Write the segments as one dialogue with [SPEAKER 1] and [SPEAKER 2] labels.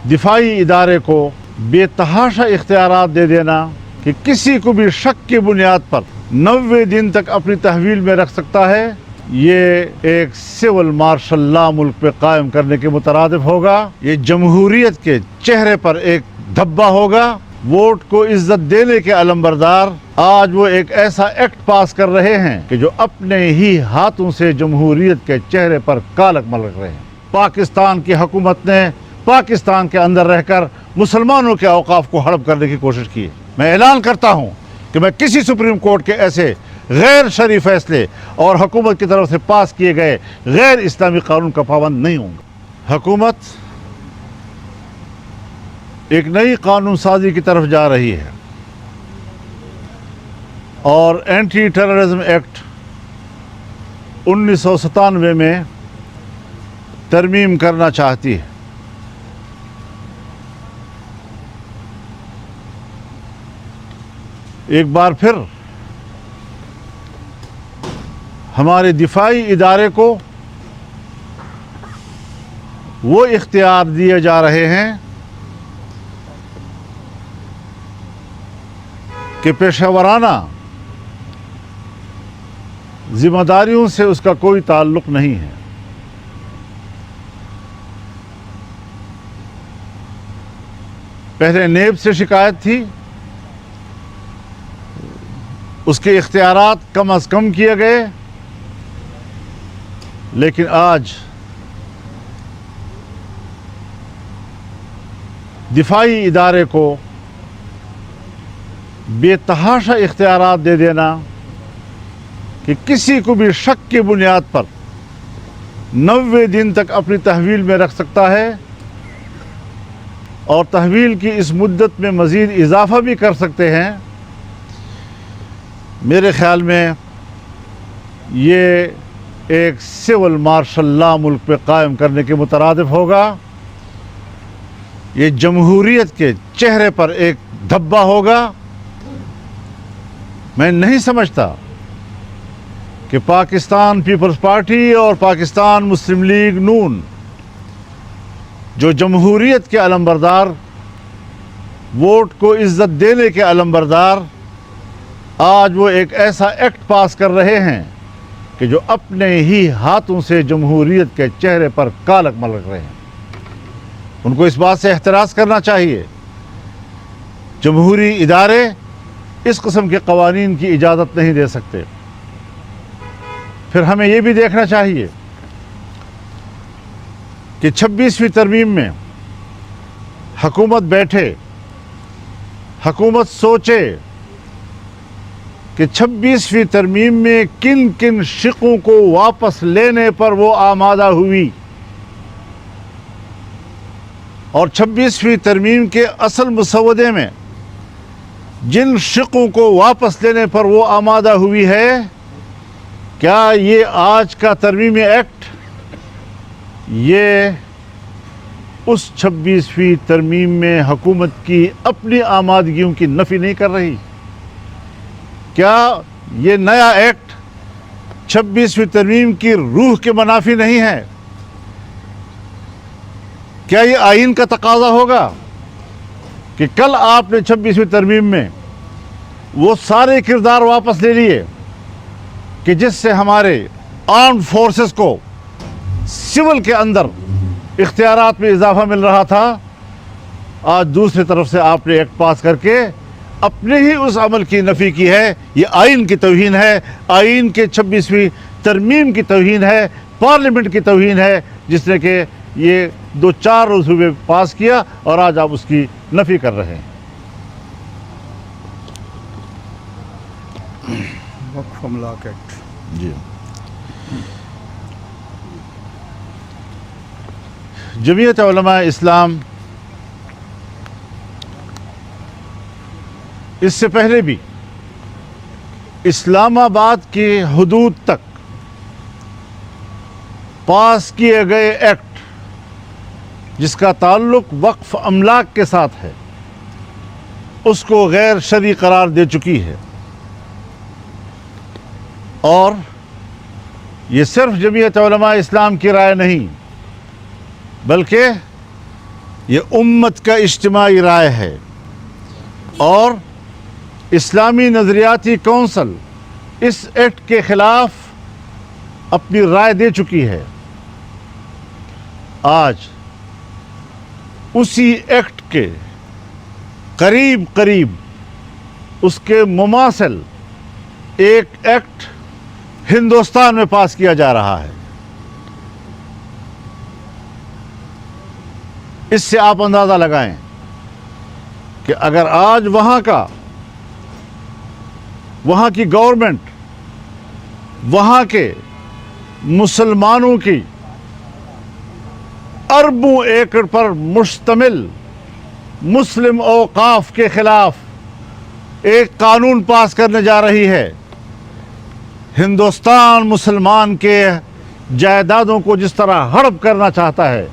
[SPEAKER 1] दिफाई इदारे को बेतहाशा इख्तियारात दे देना कि किसी को भी शक की बुनियाद पर 90 दिन तक अपनी तहवील में रख सकता है, ये एक सिविल मार्शल लॉ मुल्क पे कायम करने के मुतरादिफ होगा। ये जमहूरियत के चेहरे पर एक धब्बा होगा। वोट को इज्जत देने के अलमबरदार आज वो एक ऐसा एक्ट पास कर रहे हैं कि जो अपने ही हाथों से जमहूरियत के चेहरे पर कालक मलक रहे हैं। पाकिस्तान की हुकूमत ने पाकिस्तान के अंदर रहकर मुसलमानों के औकाफ को हड़प करने की कोशिश की है। मैं ऐलान करता हूँ कि मैं किसी सुप्रीम कोर्ट के ऐसे गैर शरई फैसले और हुकूमत की तरफ से पास किए गए गैर इस्लामी कानून का पाबंद नहीं होऊंगा। हुकूमत एक नई कानून साजी की तरफ जा रही है और एंटी टेररिज्म एक्ट 1997 में तरमीम करना चाहती है। एक बार फिर हमारे दिफाई इदारे को वो इख्तियार दिए जा रहे हैं कि पेशेवराना जिम्मेदारियों से उसका कोई ताल्लुक नहीं है। पहले नेब से शिकायत थी, उसके इख्तियारात कम अज़ कम किए गए, लेकिन आज दिफाई इदारे को बेतहाशा इख्तियारात दे देना कि किसी को भी शक की बुनियाद पर 90 दिन तक अपनी तहवील में रख सकता है और तहवील की इस मुद्दत में मज़ीद इजाफ़ा भी कर सकते हैं। मेरे ख़्याल में ये एक सिविल मार्शल लॉ मुल्क पे कायम करने के मुतरादिफ होगा। ये जमहूरियत के चेहरे पर एक धब्बा होगा। मैं नहीं समझता कि पाकिस्तान पीपल्स पार्टी और पाकिस्तान मुस्लिम लीग नून, जो जमहूरियत के अलमबरदार, वोट को इज्जत देने के अलमबरदार, आज वो एक ऐसा एक्ट पास कर रहे हैं कि जो अपने ही हाथों से जमहूरियत के चेहरे पर कालक मलक रहे हैं। उनको इस बात से एहतराज करना चाहिए। जमहूरी इदारे इस किस्म के कवानीन की इजाज़त नहीं दे सकते। फिर हमें ये भी देखना चाहिए कि 26वीं तरमीम में हुकूमत बैठे, हुकूमत सोचे कि 26वीं तरमीम में किन किन शिकों को वापस लेने पर वो आमादा हुई और 26वीं तरमीम के असल मुसवदे में जिन शिकों को वापस लेने पर वो आमादा हुई है, क्या ये आज का तरमीमी एक्ट ये उस 26वीं तरमीम में हुकूमत की अपनी आमादगियों की नफ़ी नहीं कर रही? क्या ये नया एक्ट 26वीं तरमीम की रूह के मुनाफी नहीं है? क्या ये आइन का तकाजा होगा कि कल आपने 26वीं तरमीम में वो सारे किरदार वापस ले लिए कि जिससे हमारे आर्म्ड फोर्सेस को सिविल के अंदर इख्तियारात में इजाफा मिल रहा था, आज दूसरी तरफ से आपने एक्ट पास करके अपने ही उस अमल की नफ़ी की है। ये आइन की तौहीन है, आइन के 26वीं तरमीम की तौहीन है, पार्लियामेंट की तौहीन है, जिसने कि ये 2-4 रोज़ हुए पास किया और आज आप उसकी नफ़ी कर रहे हैं।
[SPEAKER 2] वक्फ अमलाक एक्ट
[SPEAKER 1] जी, जमीयत उलमा इस्लाम इससे पहले भी इस्लामाबाद की हदूद तक पास किए गए एक्ट जिसका ताल्लुक वक्फ अमलाक के साथ है, उसको गैर शरई करार दे चुकी है। और ये सिर्फ जमीयत उलमा इस्लाम की राय नहीं, बल्कि ये उम्मत का इज्तिमाई राय है और इस्लामी नज़रियाती कौंसल इस एक्ट के ख़िलाफ़ अपनी राय दे चुकी है। आज उसी एक्ट के करीब करीब उसके मुमासिल एक एक्ट हिंदुस्तान में पास किया जा रहा है। इससे आप अंदाज़ा लगाएं कि अगर आज वहाँ की गवर्नमेंट वहाँ के मुसलमानों की अरबों एकड़ पर मुश्तमिल मुस्लिम औकाफ के ख़िलाफ़ एक कानून पास करने जा रही है, हिंदुस्तान मुसलमान के जायदादों को जिस तरह हड़प करना चाहता है,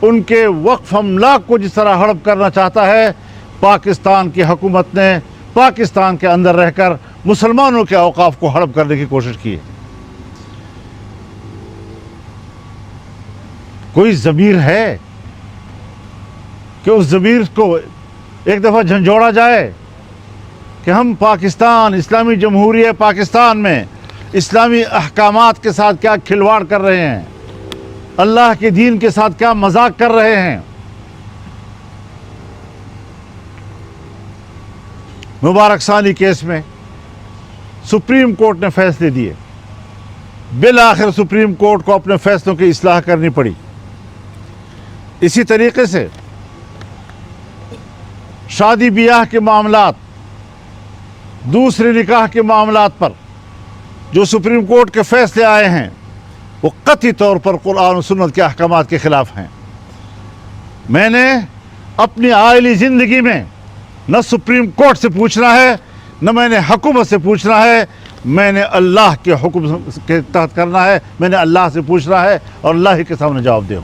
[SPEAKER 1] उनके वक्फ अमलाक को जिस तरह हड़प करना चाहता है, पाकिस्तान की हुकूमत ने पाकिस्तान के अंदर रहकर मुसलमानों के औकाफ को हड़प करने की कोशिश की है। कोई ज़मीर है कि उस ज़मीर को एक दफ़ा झंझोड़ा जाए कि हम पाकिस्तान इस्लामी जमहूरियत पाकिस्तान में इस्लामी अहकामात के साथ क्या खिलवाड़ कर रहे हैं, अल्लाह के दीन के साथ क्या मजाक कर रहे हैं। मुबारक सानी केस में सुप्रीम कोर्ट ने फैसले दिए, बिल आखिर सुप्रीम कोर्ट को अपने फैसलों की इस्लाह करनी पड़ी। इसी तरीके से शादी ब्याह के मामलात, दूसरे निकाह के मामलात पर जो सुप्रीम कोर्ट के फैसले आए हैं वो कतई तौर पर कुरान और सुन्नत के अहकामात के ख़िलाफ़ हैं। मैंने अपनी आइली ज़िंदगी में न सुप्रीम कोर्ट से पूछना है, न मैंने हुकूमत से पूछना है, मैंने अल्लाह के हुक्म के तहत करना है। मैंने अल्लाह से पूछना है और अल्लाह ही के सामने जवाब दूँ।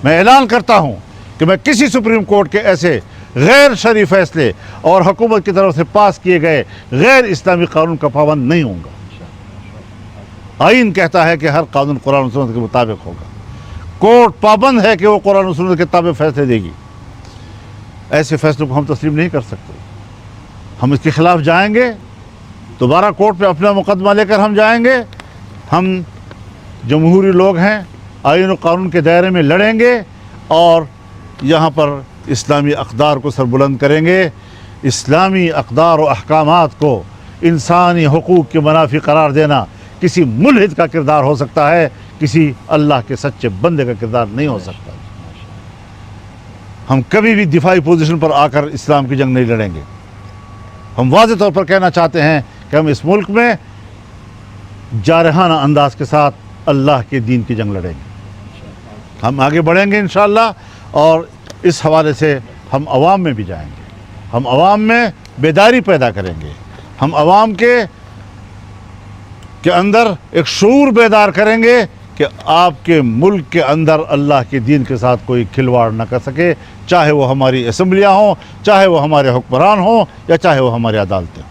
[SPEAKER 1] मैं ऐलान करता हूँ कि मैं किसी सुप्रीम कोर्ट के ऐसे गैर शरई फैसले और हुकूमत की तरफ से पास किए गए गैर इस्लामी कानून का पाबंद नहीं होगा। आइन कहता है कि हर कानून कुरान और सुन्नत के मुताबिक होगा। कोर्ट पाबंद है कि वो कुरान और सुन्नत के ताबिक फैसले देगी। ऐसे फैसलों को हम तस्लीम नहीं कर सकते। हम इसके ख़िलाफ़ जाएंगे, दोबारा कोर्ट पे अपना मुकदमा लेकर हम जाएंगे। हम जमहूरी लोग हैं, आइन और कानून के दायरे में लड़ेंगे और यहाँ पर इस्लामी अक़दार को सरबुलंद करेंगे। इस्लामी अक़दार और अहकामात को इंसानी हुकूक़ के मुनाफी करार देना किसी मुल्हिद का किरदार हो सकता है, किसी अल्लाह के सच्चे बंदे का किरदार नहीं हो सकता। हम कभी भी दिफाई पोजीशन पर आकर इस्लाम की जंग नहीं लड़ेंगे। हम वाज़ेह तौर पर कहना चाहते हैं कि हम इस मुल्क में जारहाना अंदाज के साथ अल्लाह के दीन की जंग लड़ेंगे। हम आगे बढ़ेंगे इंशाअल्लाह, और इस हवाले से हम अवाम में भी जाएंगे। हम अवाम में बेदारी पैदा करेंगे। हम अवाम के अंदर एक शऊर बेदार करेंगे कि आपके मुल्क के अंदर अल्लाह के दीन के साथ कोई खिलवाड़ न कर सके, चाहे वो हमारी असम्बलियाँ हों, चाहे वो हमारे हुक्मरान हों, या चाहे वो हमारी अदालतें।